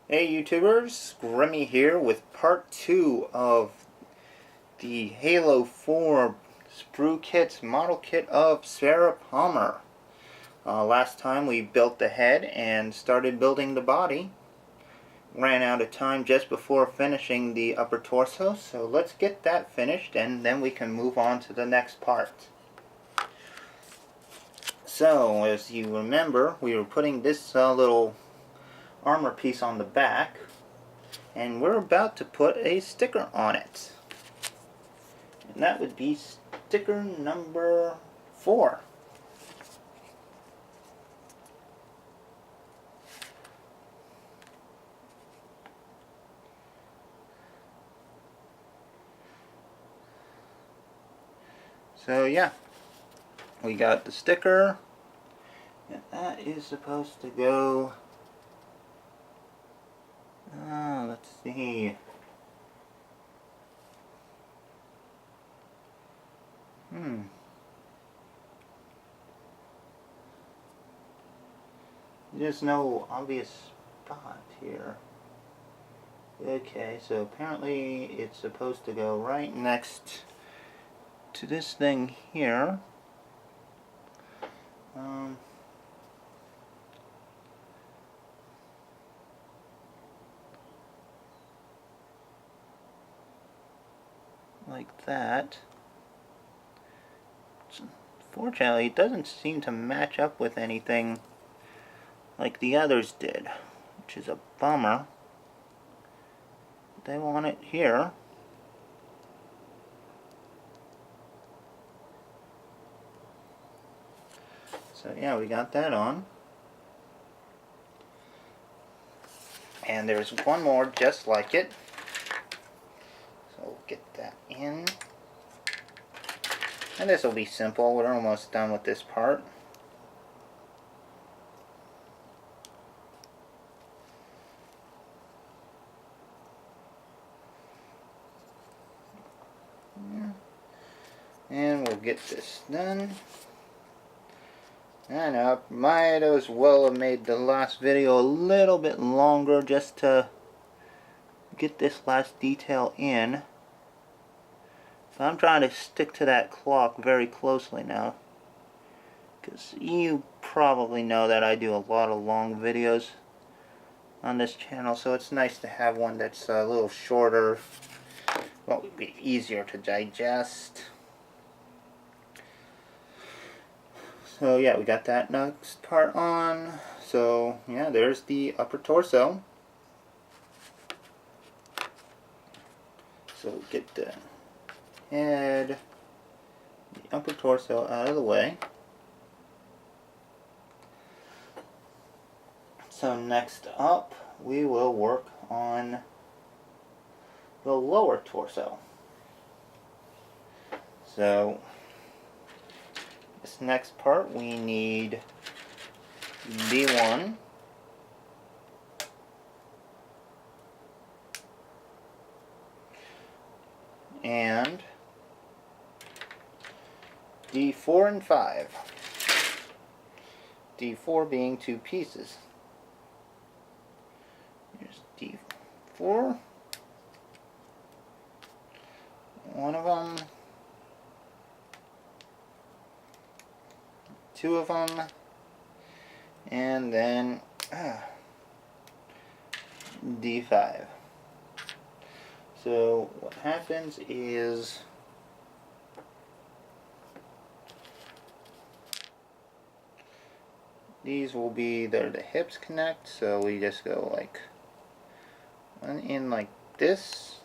Hey YouTubers, Grimmy here with part 2 of the Halo 4 SpruKits model kit of Sarah Palmer. Last time we built the head and started building the body. Ran out of time just before finishing the upper torso, so let's get that finished and then we can move on to the next part. So, as you remember, we were putting this little armor piece on the back, and we're about to put a sticker on it. And that would be sticker number 4. So yeah, we got the sticker, and that is supposed to go, let's see, there's no obvious spot here. Okay, so apparently it's supposed to go right next to this thing here. Like that. Fortunately, it doesn't seem to match up with anything like the others did, which is a bummer. They want it here. So yeah, we got that on. And there's one more just like it. So we'll get that in. And this will be simple. We're almost done with this part. And we'll get this done. I know, I might as well have made the last video a little bit longer just to get this last detail in. So I'm trying to stick to that clock very closely now, because you probably know that I do a lot of long videos on this channel, so it's nice to have one that's a little shorter, well, would be easier to digest. So yeah, we got that next part on. So yeah, there's the upper torso. So get the head, the upper torso out of the way. So next up, we will work on the lower torso. So this next part, we need D1, and D4 and 5. D4 being 2 pieces. Here's D4. One of them. 2 of them. And then D5. So what happens is these will be there, the hips connect, so we just go like one in like this.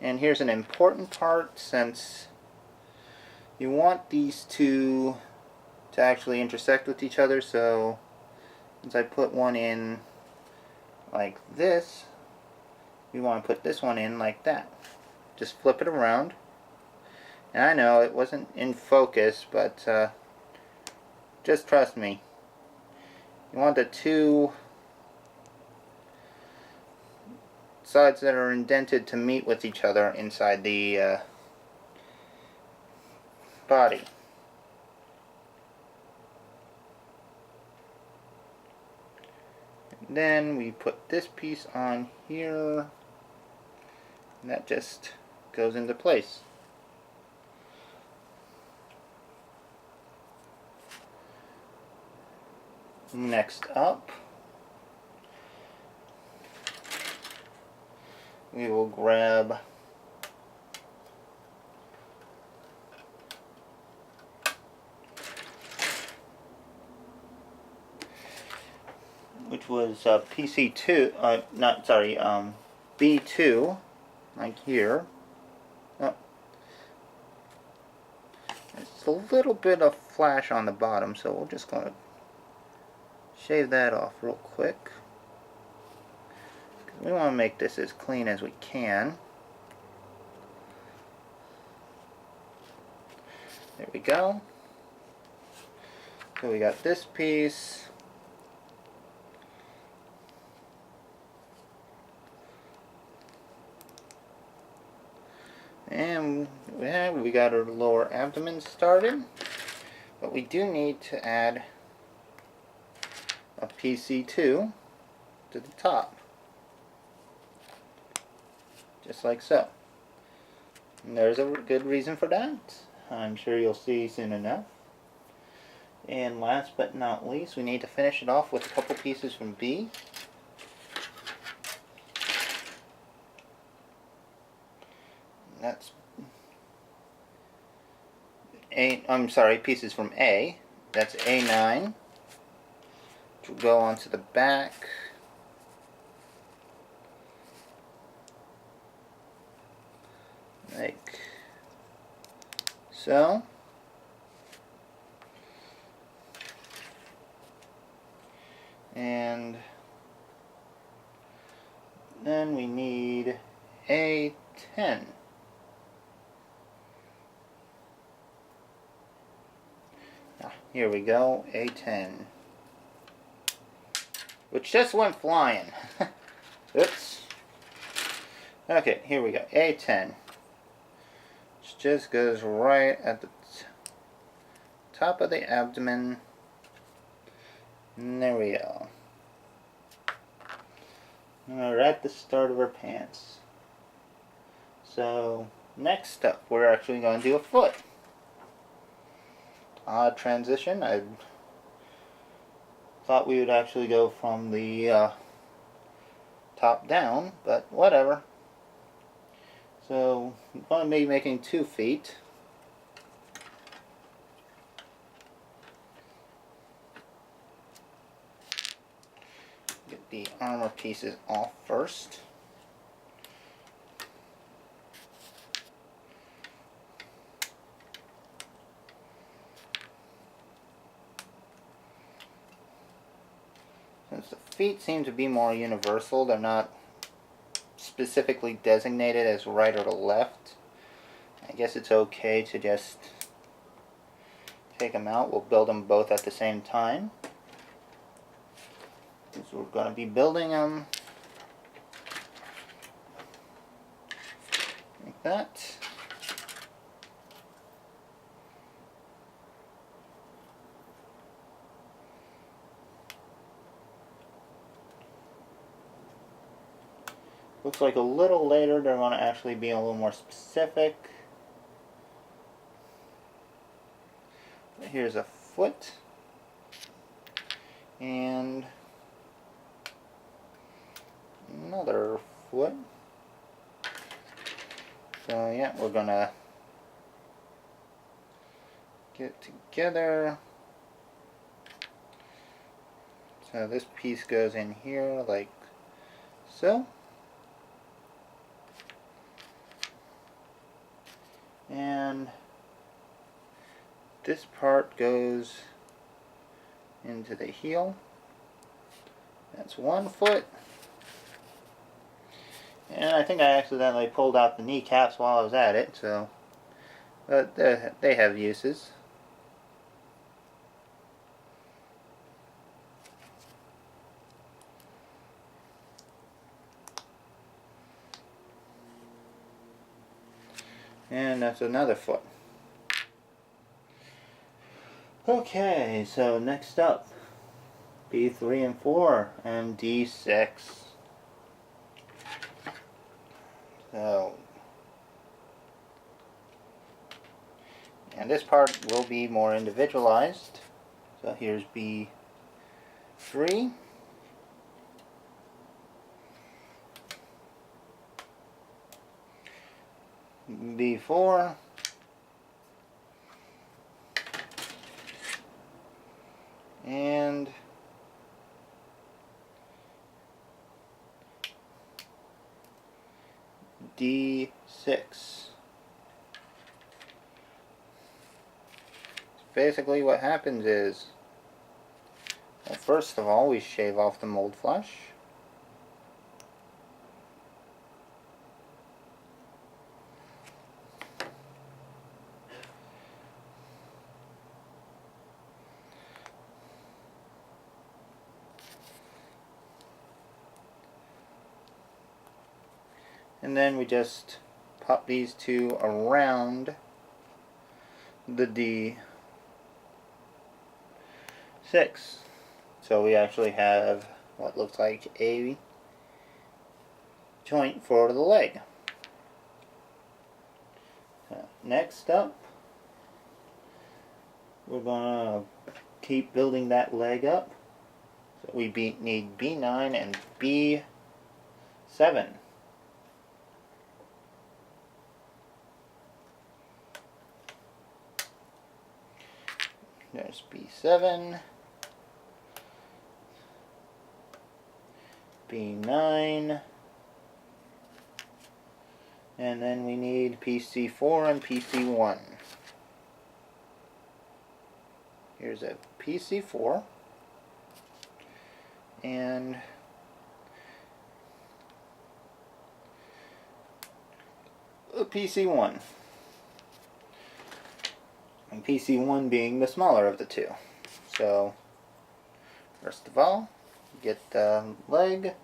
And here's an important part, since you want these two to actually intersect with each other, so since I put one in like this, we want to put this one in like that. Just flip it around. And I know it wasn't in focus, but just trust me. You want the two sides that are indented to meet with each other inside the body. Then we put this piece on here, and that just goes into place. Next up, we will grab which was PC2, B2, like here. Oh, it's a little bit of flash on the bottom, so we're just going to shave that off real quick. We want to make this as clean as we can. There we go. So we got this piece. And we got our lower abdomen started. But we do need to add a PC2 to the top. Just like so. And there's a good reason for that. I'm sure you'll see soon enough. And last but not least, we need to finish it off with a couple pieces from B. That's pieces from A. That's A9, which will go onto the back. Like so. And then we need A10. Here we go, A10. Which just went flying. Oops. Okay, here we go, A10. Which just goes right at the top of the abdomen. And there we go. And we're at the start of our pants. So, next up, we're actually going to do a foot. Odd transition. I thought we would actually go from the top down, but whatever. So, I'm going to be making 2 feet. Get the armor pieces off first. Since the feet seem to be more universal, they're not specifically designated as right or left. I guess it's okay to just take them out. We'll build them both at the same time. Because we're going to be building them like that. Looks like a little later they're going to actually be a little more specific. Here's a foot. And another foot. So yeah, we're going to get together. So this piece goes in here like so. And this part goes into the heel. That's 1 foot. And I think I accidentally pulled out the kneecaps while I was at it, so but they have uses. And that's another foot. Okay, so next up, B3 and 4, and D6. So, and this part will be more individualized. So here's B3. B4. And D6. Basically what happens is, well, first of all, we shave off the mold flesh. And then we just pop these two around the D6. So we actually have what looks like a joint for the leg. Next up, we're going to keep building that leg up. So we need B9 and B7. There's B7, B9, and then we need PC4 and PC1. Here's a PC4 and a PC1. And PC1 being the smaller of the two. So, first of all, get the leg.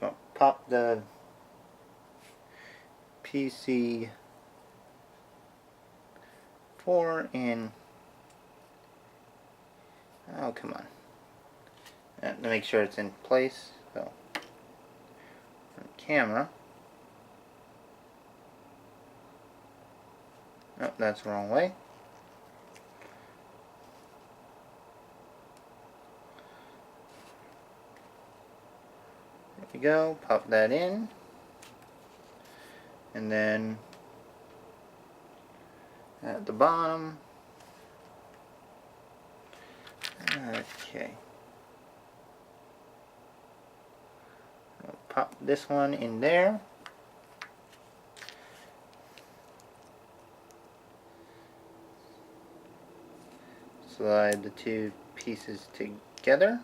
Go pop the PC4 in. Oh, come on. And to make sure it's in place. So, camera. Oh, that's the wrong way. There we go. Pop that in. And then at the bottom. Okay. I'll pop this one in there. Slide the two pieces together.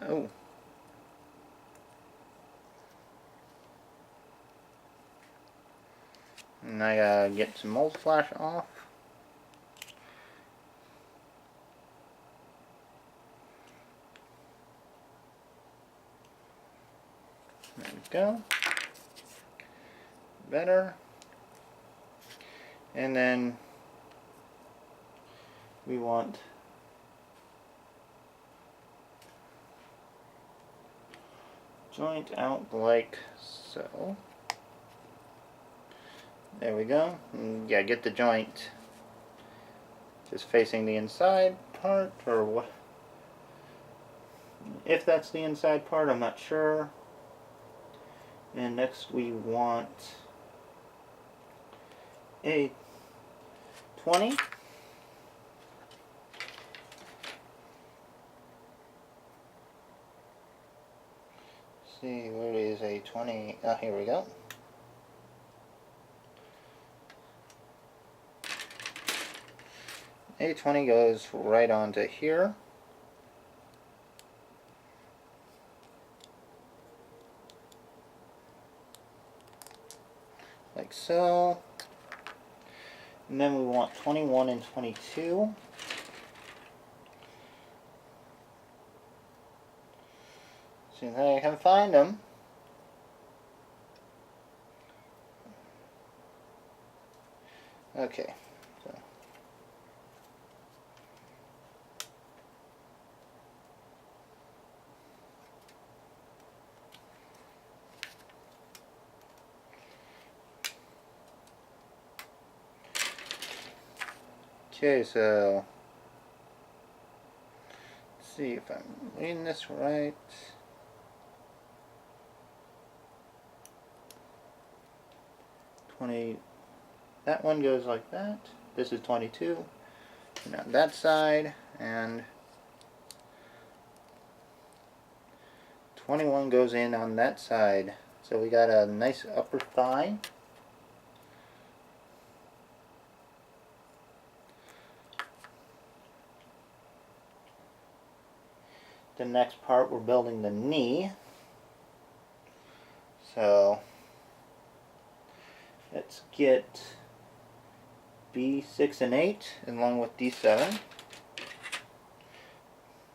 Oh. And I gotta get some mold flash off. There we go. Better. And then we want joint out like so. There we go. And yeah, get the joint just facing the inside part, or what? If that's the inside part, I'm not sure. And next we want a 20. See, where is a 20? Ah, here we go. A20 goes right onto here. Like so. And then we want 21 and 22. See if I can find them. Okay, Okay, so let's see if I'm reading this right. That one goes like that. This is 22. And on that side, and 21 goes in on that side. So we got a nice upper thigh. The next part, we're building the knee. So let's get B6 and 8 along with D7.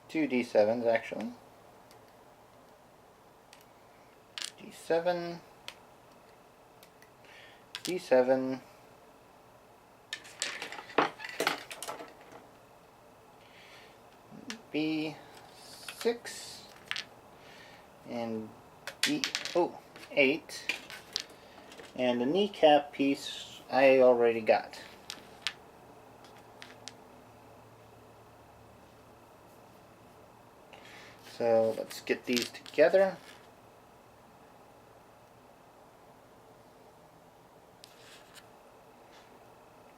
2 D7s actually. D7, D7, B6, and D8, and the kneecap piece I already got. So let's get these together.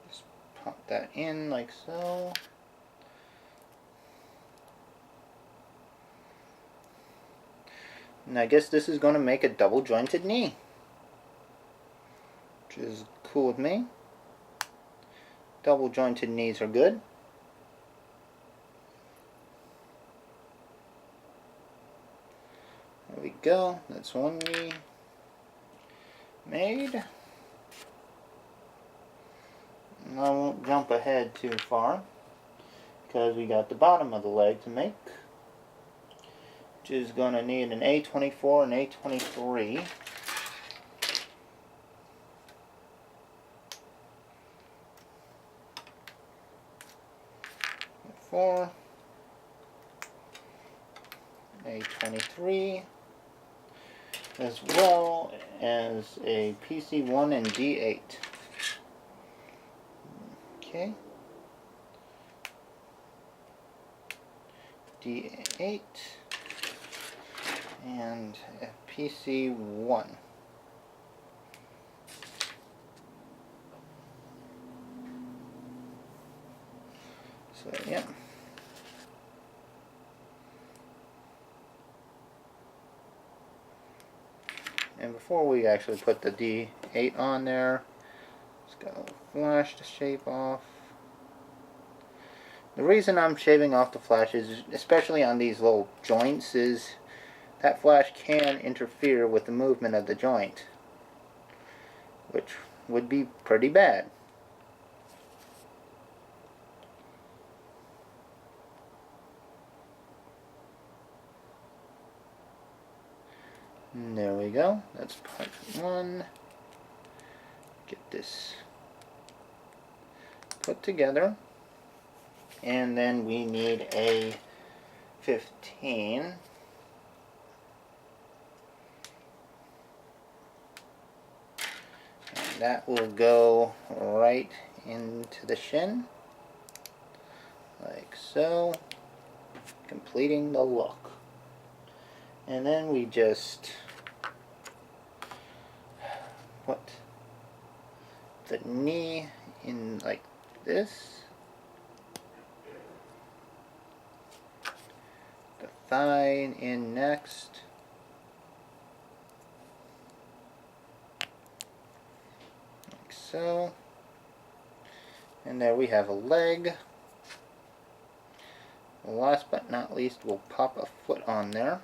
Just pop that in like so. And I guess this is going to make a double jointed knee, which is cool with me. Double jointed knees are good. There we go. That's one knee made. And I won't jump ahead too far because we got the bottom of the leg to make, which is going to need an A24 and A23. 4, A23, as well as a PC1 and D8. Okay. D8 and a PC1. So yeah. And before we actually put the D8 on there, just gotta flash the shape off. The reason I'm shaving off the flashes, especially on these little joints, is that flash can interfere with the movement of the joint, which would be pretty bad. And there we go. That's part 1. Get this put together. And then we need a 15. And that will go right into the shin, like so, completing the look. And then we just put the knee in like this, the thigh in next, like so, and there we have a leg. Last but not least, we'll pop a foot on there.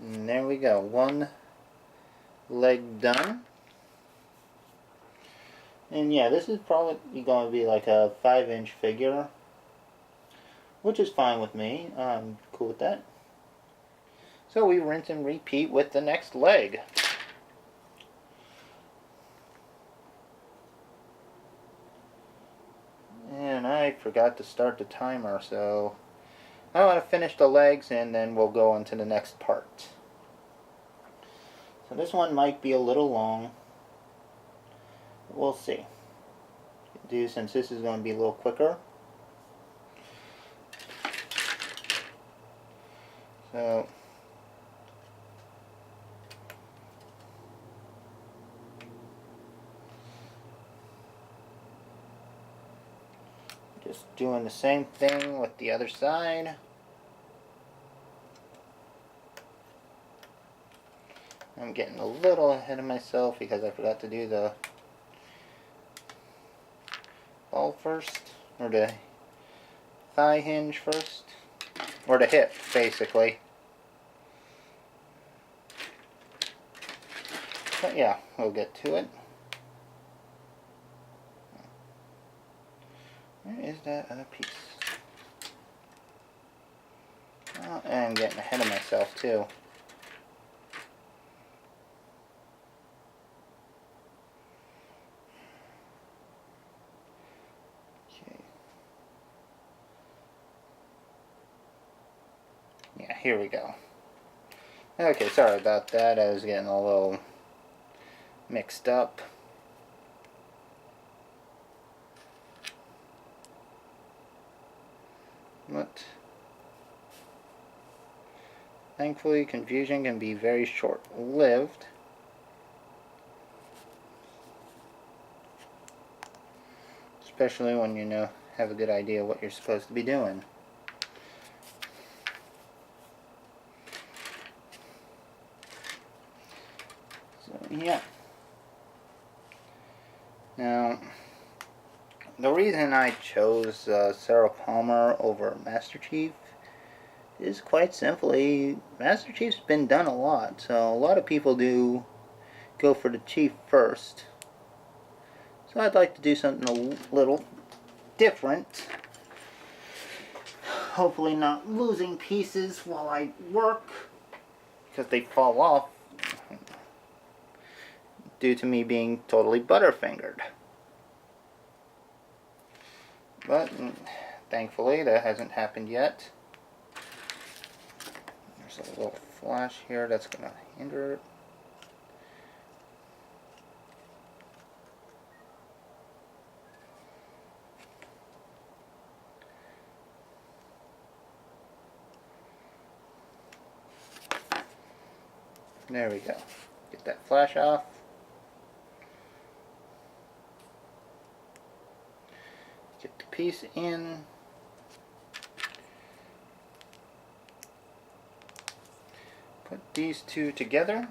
And there we go, one leg done. And yeah, this is probably going to be like a 5-inch figure, which is fine with me. I'm cool with that. So we rinse and repeat with the next leg. And I forgot to start the timer, so I want to finish the legs and then we'll go on to the next part. So this one might be a little long. We'll see. Since this is going to be a little quicker. So just doing the same thing with the other side. I'm getting a little ahead of myself because I forgot to do the ball first, or the thigh hinge first, or the hip basically. But yeah, we'll get to it. Where is that other piece? Oh, and I'm getting ahead of myself too. Okay. Yeah, here we go. Okay, sorry about that. I was getting a little mixed up. But thankfully, confusion can be very short-lived. Especially when you have a good idea what you're supposed to be doing. So, yeah. Now, the reason I chose Sarah Palmer over Master Chief is quite simply, Master Chief's been done a lot, so a lot of people do go for the Chief first. So I'd like to do something a little different. Hopefully not losing pieces while I work, because they fall off due to me being totally butterfingered. But thankfully that hasn't happened yet. There's a little flash here that's going to hinder it. There we go. Get that flash off. Get the piece in. Put these two together.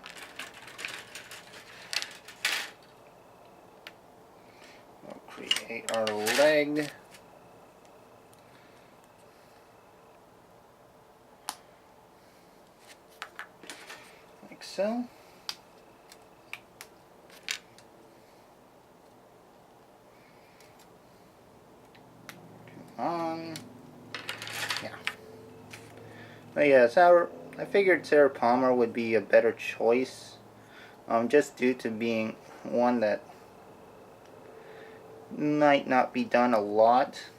We'll create our leg. Like so. On. Yeah. But yeah, so I figured Sarah Palmer would be a better choice. Just due to being one that might not be done a lot,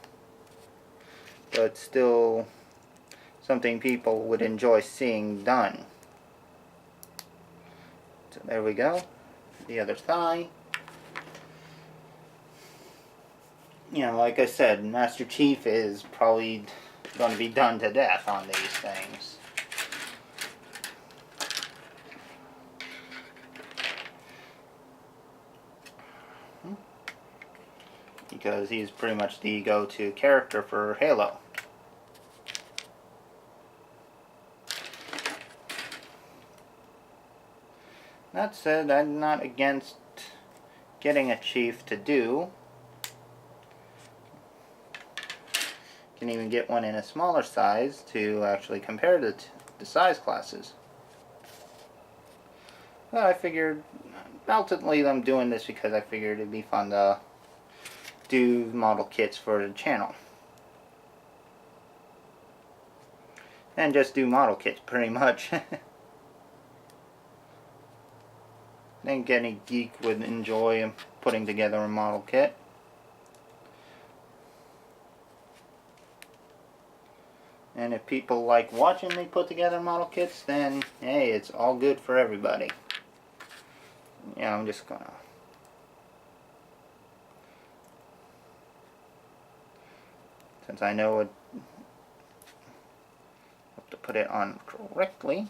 but still something people would enjoy seeing done. So there we go. The other thigh. Like I said, Master Chief is probably going to be done to death on these things. Because he's pretty much the go-to character for Halo. That said, I'm not against getting a Chief to do. You can even get one in a smaller size to actually compare the size classes. But I figured, ultimately I'm doing this because I figured it'd be fun to do model kits for the channel. And just do model kits pretty much. I think any geek would enjoy putting together a model kit. And if people like watching me put together model kits, then hey, it's all good for everybody. I'm just gonna since I know what to put it on correctly.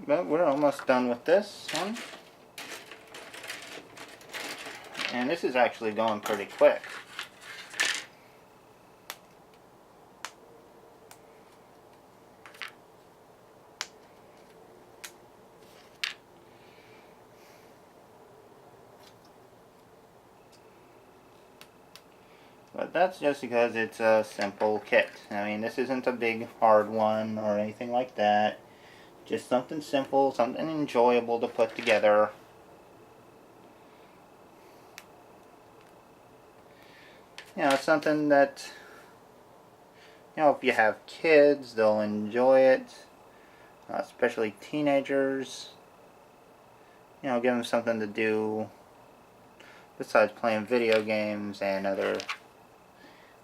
But we're almost done with this one. And this is actually going pretty quick. But that's just because it's a simple kit. I mean, this isn't a big hard one or anything like that. Just something simple, something enjoyable to put together. You know, something that, you know, if you have kids, they'll enjoy it. Especially teenagers. You know, give them something to do besides playing video games and other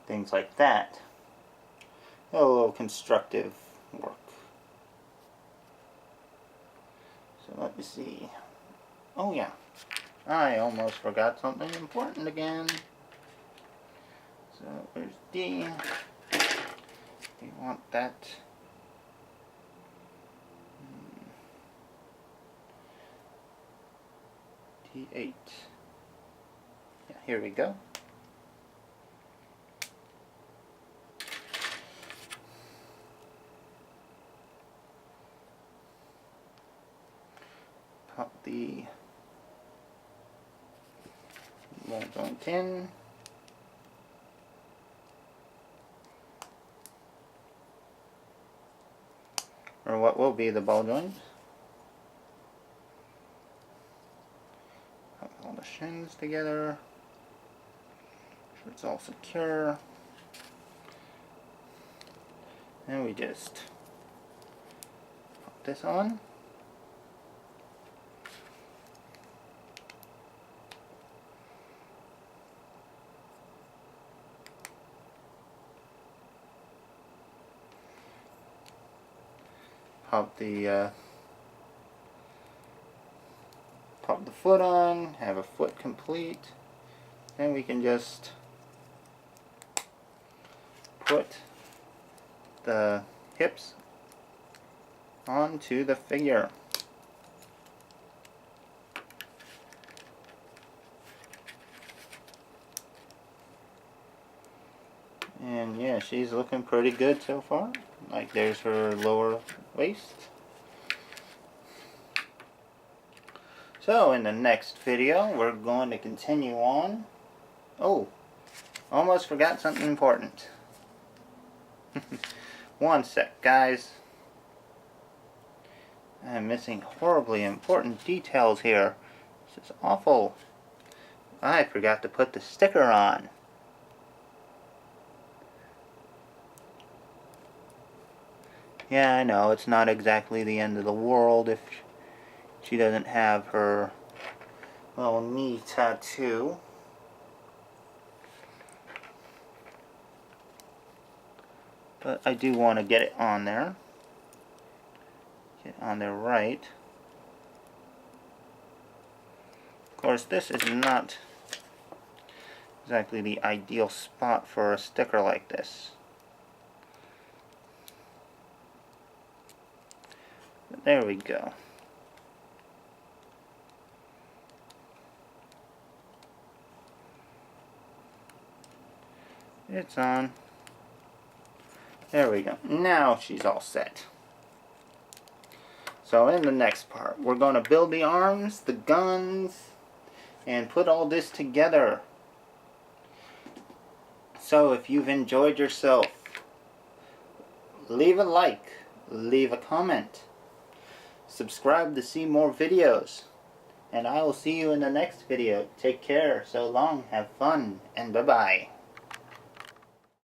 things like that. A little constructive work. So let me see. Oh yeah, I almost forgot something important again. So where's D? We want that. D8. Yeah, here we go. Pop the ball joint in. Or what will be the ball joint. Put all the shins together. Make sure it's all secure. And we just pop this on. Pop the foot on, have a foot complete, and we can just put the hips onto the figure. And yeah, she's looking pretty good so far. Like, there's her lower waist. So in the next video, we're going to continue on. Oh, almost forgot something important. One sec, guys. I'm missing horribly important details here. This is awful. I forgot to put the sticker on. Yeah, I know, it's not exactly the end of the world if she doesn't have her little knee tattoo. But I do want to get it on there. Get it on there right. Of course, this is not exactly the ideal spot for a sticker like this. But there we go. It's on. There we go. Now she's all set. So in the next part, we're going to build the arms, the guns, and put all this together. So if you've enjoyed yourself, leave a like, leave a comment, subscribe to see more videos, and I will see you in the next video. Take care, so long, have fun, and bye-bye.